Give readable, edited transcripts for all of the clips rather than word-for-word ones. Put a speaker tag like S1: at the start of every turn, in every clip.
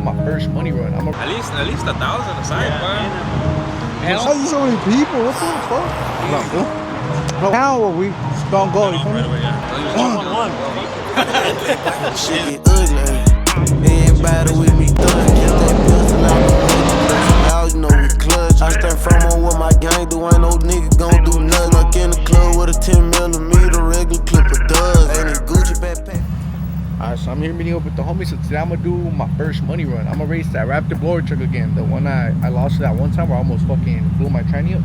S1: my first money run. I'm
S2: at least 1,000 aside, man.
S1: Hell, there's so many people. What the fuck? No, how we don't go? You feel me?
S3: Shit get ugly. Everybody with me thug. Get that pistol out the window. You know we clutch. I stand firm on what my gang do. Ain't no nigga gon' do nothing. Like in the club with a 10mm regular clipper does. Ain't it Gucci backpack?
S1: Alright, so I'm here meeting up with the homies. So today I'm gonna do my first money run. I'm gonna race that Raptor blower truck again. The one I lost that one time where I almost fucking blew my tranny up.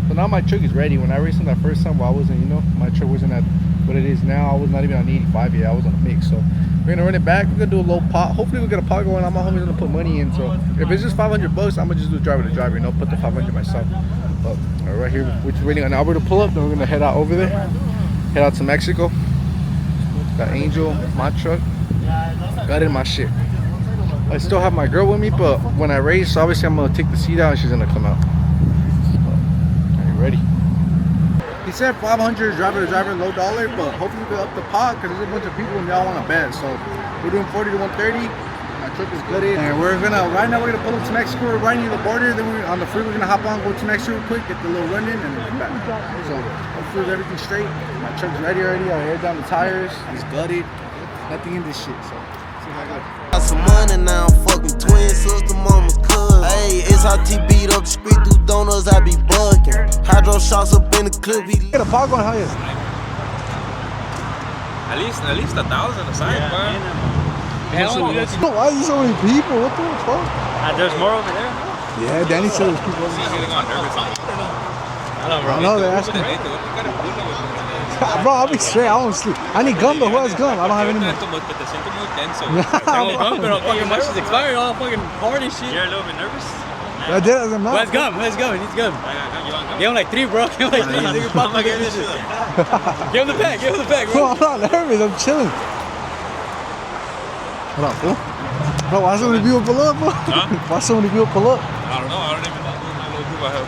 S1: So now my truck is ready. When I raced on that first time, where I wasn't, you know, my truck wasn't at what it is now. I was not even on the 85 yet. I was on a mix. So we're gonna run it back. We're gonna do a low pot. Hopefully we'll get a pot going. All my homies gonna put money in. So if it's just 500 bucks, I'm gonna just do driver to driver. You know, put the 500 myself. But right here, we're just waiting on Albert to pull up. Then we're gonna head out over there. Head out to Mexico. Got Angel, my truck. Got in my shit. I still have my girl with me, but when I race, obviously I'm gonna take the seat out and she's gonna come out. Are you ready? He said 500 driver to driver, low dollar, but hopefully we'll up the pot because there's a bunch of people and y'all want to bet. So we're doing 40 to 130. My truck is gutted, and right now we're gonna pull up to Mexico. We're right near the border. Then we're on the freeway. We're gonna hop on, go to Mexico real quick, get the little run in, and then come back. So hopefully everything's straight. My truck's ready already. I aired down the tires. It's gutted. Nothing in this shit. So see how I go.
S3: Got some money now, fucking twin sister, mama's cousin. Hey, it's how T beat up the street through donuts, I be bucking. Hydro shots up in the clip, he
S1: Get a pot going, how is?
S2: At least 1,000 aside, man.
S1: Hell, why are there so many people? What the fuck?
S4: There's more over there.
S1: Yeah, Danny said there's people over
S2: He's
S1: there.
S2: getting on nervous.
S4: I don't know, bro.
S1: I know, they're asking. Bro, I'll be straight. I won't sleep. I need gum, but who has gum? I don't have any more.
S4: Tengo gum, pero fucking much is expired. All fucking hard and shit. You're a little bit nervous?
S1: I did as a man.
S4: Let's go. It needs gum. Give him like 3, bro. Give him like 3. Give him the pack.
S1: Bro, I'm not nervous. I'm chilling. Hold on, fool. Bro, why so many people pull up, bro?
S2: Huh?
S1: Why so many people pull up?
S2: I don't know. I don't even know my little group I have.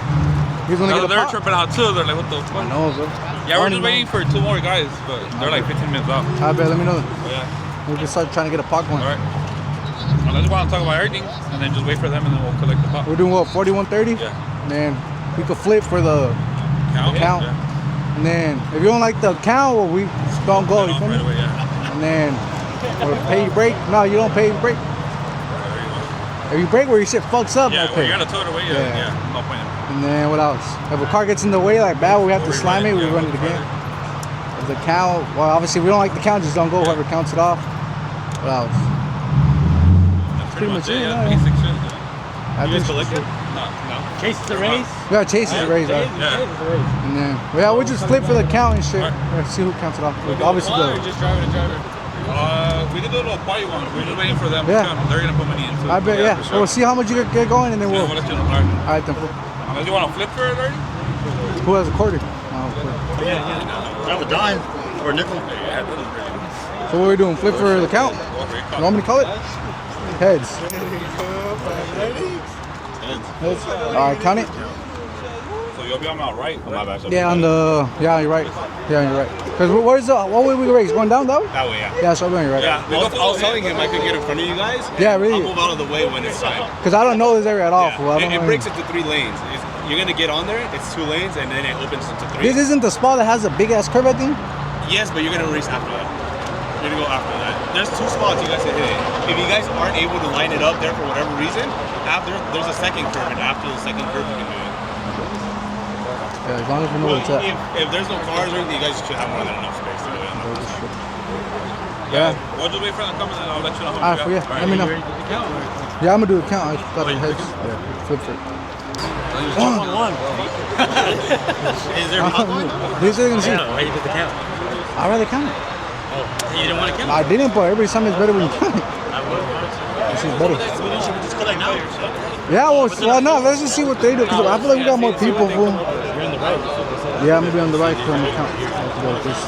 S1: He's gonna get a
S2: They're
S1: pop?
S2: tripping out too. They're like, what the fuck?
S1: I know, bro.
S2: Yeah, we're just waiting for 2 more guys, but they're like 15 minutes out.
S1: I bet, let me know.
S2: Yeah.
S1: We can start trying to get a pot going.
S2: All right. I just want to talk about everything and then just wait for them and then we'll collect the pot.
S1: We're doing what, 40, 130?
S2: Yeah.
S1: Man, we could flip for the count.
S2: Yeah.
S1: And then, if you don't like the count, well, we don't go. You feel me?
S2: Right away, yeah.
S1: And then, or pay your break. No, you don't pay your break. If you break where your shit fucks up,
S2: yeah,
S1: okay.
S2: well, you gotta tow it away. Yeah. No point.
S1: And then what else? If a car gets in the way like bad, we have to slam it, we run it again. If the count, well, obviously we don't like the count, just don't go. Whoever counts it off. What else?
S2: That's
S1: pretty much it,
S2: Yeah,
S1: yeah.
S2: basic shit.
S1: I think
S2: collect it? No.
S4: Chase the race.
S1: we gotta chase the race, right?
S2: Yeah.
S1: And then, yeah, we'll just flip for the count and shit. Let's see who counts it off. Obviously,
S4: Just driver to driver.
S2: We did a little party one. We're just waiting for them.
S1: Yeah.
S2: They're gonna put money in. So
S1: I bet, yeah.
S2: For sure.
S1: We'll see how much you get going and then
S2: Yeah,
S1: we'll.
S2: we'll let you know. All right.
S1: Alright, then.
S2: Unless you want to flip for it already?
S1: Who has a quarter?
S4: Have a dime or a nickel.
S1: So what are we doing? Flip for the count? You want me to call it? Heads. Heads. Alright, count it.
S2: So you'll be on my right. On my back.
S1: Yeah, on the. Yeah, you're right. Yeah, you're right. Because where's the. What way we race? Going down, though?
S5: That way, yeah.
S1: Yeah, so you're right.
S5: Yeah, I was telling him I could get in front of you guys.
S1: Yeah, really.
S5: I'll move out of the way when it's time.
S1: Because I don't know this area at all.
S5: Yeah.
S1: Fool. I don't
S5: It
S1: know
S5: breaks
S1: anything.
S5: into 3 lanes. You're gonna get on there. It's 2 lanes, and then it opens into 3.
S1: This isn't the spot that has a big ass curve, I think.
S5: Yes, but you're gonna race after that. You're gonna go after that. There's 2 spots you guys can hit. If you guys aren't able to line it up there for whatever reason, after there's a second curve, and after the second curve, you can do it.
S1: Yeah, as long as we know
S5: Well,
S1: what's up.
S5: if there's no cars or anything, you guys should have more than enough space to do it.
S1: Yeah.
S2: We'll just wait for them to come and then I'll let you know how
S1: Alright,
S2: we
S1: yeah. Let me know. Yeah, I'm gonna do a count. I thought the heads. Yeah, flip for it.
S5: Is there a hot one?
S1: Here's what you're gonna see.
S4: Why you did the count?
S1: I'd rather count it.
S4: Oh, you didn't want to count?
S1: I didn't, but every time it's better when you count it.
S4: I would.
S1: This is better.
S4: You should just collect now.
S1: Yeah, well, no, let's just see what they do. Because I feel like we got more people. Fool.
S4: You're in the right.
S1: Yeah, I'm gonna be on the right because I'm gonna count. I have to go like this.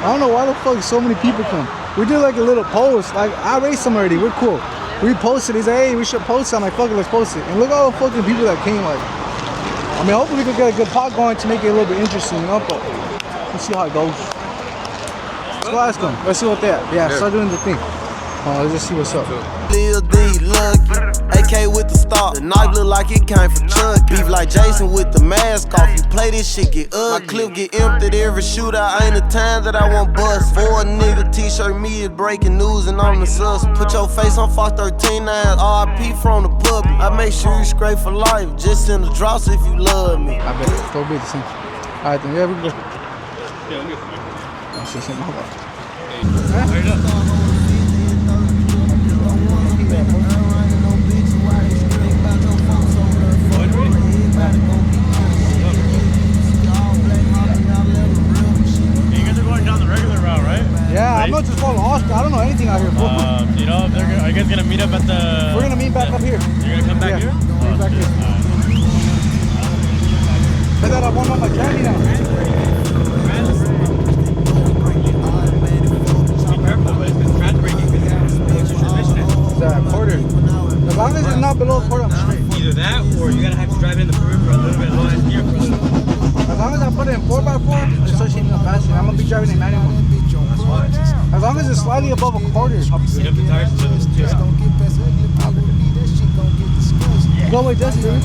S1: I don't know why the fuck so many people come. We did like a little post. Like, I raced them already. We're cool. We posted. He's like, hey, we should post it. I'm like, fuck it, let's post it. And look at all the fucking people that came. Like, I mean, hopefully we could get a good pot going to make it a little bit interesting, you know? But let's see how it goes. Let's go ask them. Let's see what they have. Yeah, start doing the thing. Let's just see what's up.
S3: Lil D, lucky. AK with the star. The knife look like it came from Chuck. Beef like Jason with the mask off. You play this shit, get ugly. My clip get emptied every shootout. Ain't a time that I won't bust. For a nigga, t-shirt me is breaking news and I'm the sus. Put your face on Fox 13 now. RIP from the puppy. I make sure you straight for life. Just send a drops if you love me.
S1: I bet it's gonna be the same. Alright, then yeah, we go.
S2: Yeah, let me come back.
S1: I'll say something. Hold on.
S2: Hurry up.
S1: Yeah, I'm not just following Oscar. I don't know anything out here, bro.
S4: You know, are you guys gonna meet up at the?
S1: We're gonna meet back up here.
S4: You're gonna come back here?
S1: Meet back here. I thought I won on my candy now.
S4: Be careful, but it's trans braking because
S1: It's a quarter. As long as it's not below a quarter, I'm straight.
S4: either that or you're gonna have to drive in the perimeter a little bit low end gear for a little bit.
S1: As long as I put it in 4x4, it's associating up faster. I'm gonna be driving in manual. As long as it's slightly above a quarter.
S4: You have the tires to this too.
S1: Go with this, dude.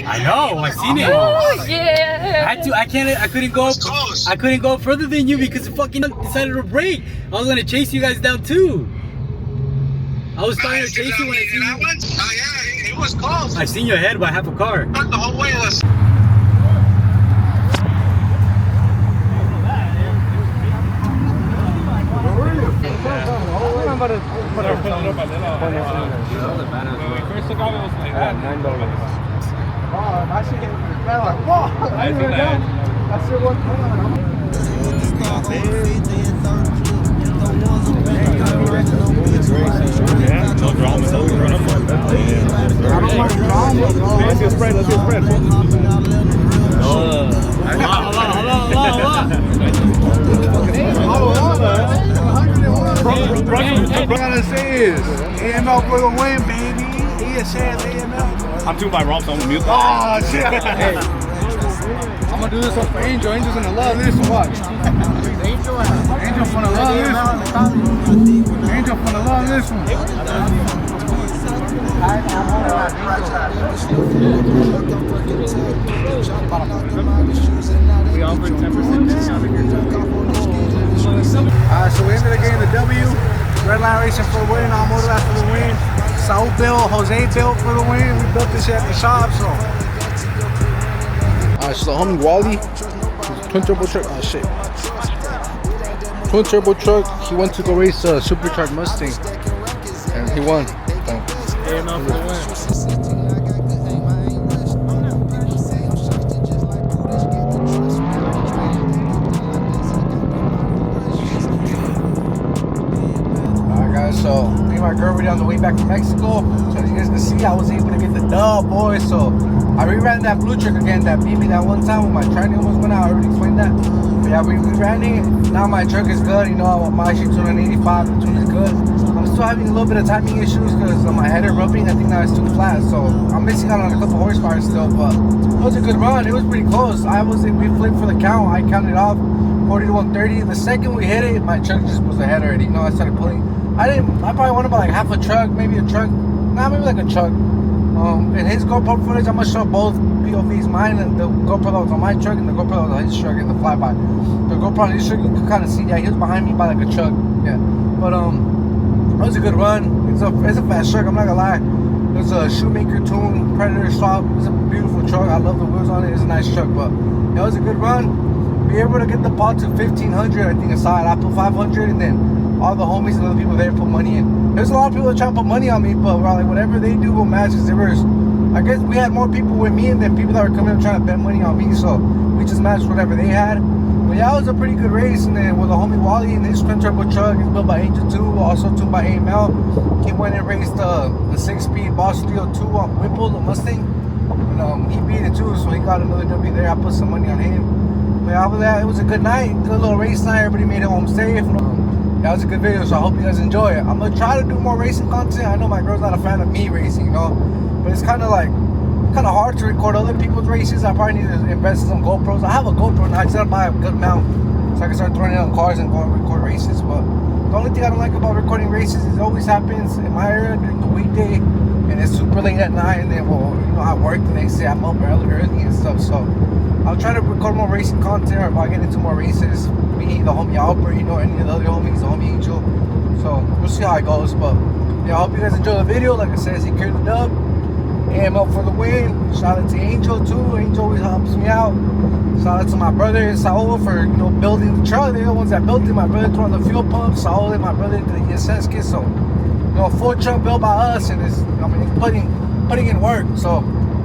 S4: I know, I seen it.
S6: Oh yeah.
S4: I couldn't go further than you because it fucking decided to brake. I was gonna chase you guys down too. I was trying to chase you when I seen you.
S7: Oh yeah, it was close.
S4: I seen your head by half a car.
S7: Not the whole way.
S2: No drama.
S1: Let's get spread. What I gotta say is, AML for the win, baby. ESN, AML.
S2: I'm doing my wrong, so I'm gonna mute.
S1: Oh shit! Hey, I'm gonna do this one for Angel. Angel's gonna love this one. Watch. Angel's gonna love this one. Angel's gonna love this one.
S2: We offered 10% discount if you're
S1: So we ended the game the W. Red Line Racing for the win. All Motor Last for the win. Saul built, Jose built for the win. We built this shit at the shop, so. So the homie Wally, twin turbo truck. Oh shit. Twin turbo truck. He went to go race a supercharged Mustang, and he won.
S4: AML for the win.
S1: So me and my girl were on the way back to Mexico. So as you guys can see, I was able to get the dub, boys. So I reran that blue truck again that beat me that one time when my training almost went out. I already explained that. But yeah, we ran it. Now my truck is good. You know, my shit tune an 85. The tune is good. I'm still having a little bit of timing issues because my header rubbing. I think now it's too flat. So I'm missing out on a couple horsepower still. But it was a good run. It was pretty close. We flipped for the count. I counted off 40 to 130. The second we hit it, my truck just was ahead already. You know, I started pulling. I probably went about like half a truck, maybe a truck, maybe like a truck. In his GoPro footage, I'm gonna show both POVs, mine and the GoPro that was on my truck and the GoPro that was on his truck in the flyby. The GoPro on his truck, you could kind of see, yeah, he was behind me by like a truck, yeah. But it was a good run. It's a fast truck. I'm not gonna lie. It's a Shoemaker Tune Predator swap. It's a beautiful truck. I love the wheels on it. It's a nice truck, but it was a good run. We were able to get the pot to 1,500. I think aside, I put 500, and then all the homies and other people there put money in. There's a lot of people that try to put money on me, but we're like, whatever they do will match. Cause there was, I guess we had more people with me, and then people that were coming up trying to bet money on me. So we just matched whatever they had. But yeah, it was a pretty good race. And then with the homie Wally and his twin turbo truck, it's built by Angel 2, also tuned by AML. He went and raced the 6-speed Boss 302 on Whipple, the Mustang. And he beat it too, so he got another W there. I put some money on him. But after that, it was a good night, good little race night. Everybody made it home safe. That was a good video, so I hope you guys enjoy it. I'm gonna try to do more racing content. I know my girl's not a fan of me racing, you know, but it's kind of hard to record other people's races. I probably need to invest in some GoPros. I have a GoPro now. I just gotta buy a good mount so I can start throwing it on cars and go and record races. But the only thing I don't like about recording races is it always happens in my area during the weekday, and it's super late at night, and then I work the next day. I'm up early and stuff. So I'll try to record more racing content, or if I get into more races, me, the homie Albert, you know, any of the other homies, the homie Angel. So we'll see how it goes. But yeah, I hope you guys enjoy the video. Like I said, he carried the dub. AML for the win. Shout out to Angel too. Angel always helps me out. Shout out to my brother Saul for, you know, building the truck. They're the ones that built it. My brother throwing the fuel pump. Saul and my brother did the ESS kit. So, you know, full truck built by us, and it's, I mean, it's putting in work. So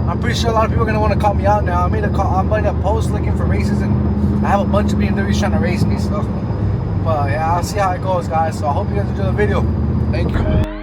S1: I'm pretty sure a lot of people are gonna want to call me out now. I made a post looking for races, and I have a bunch of BMWs trying to race me. So, but yeah, I'll see how it goes, guys. So I hope you guys enjoy the video. Thank you.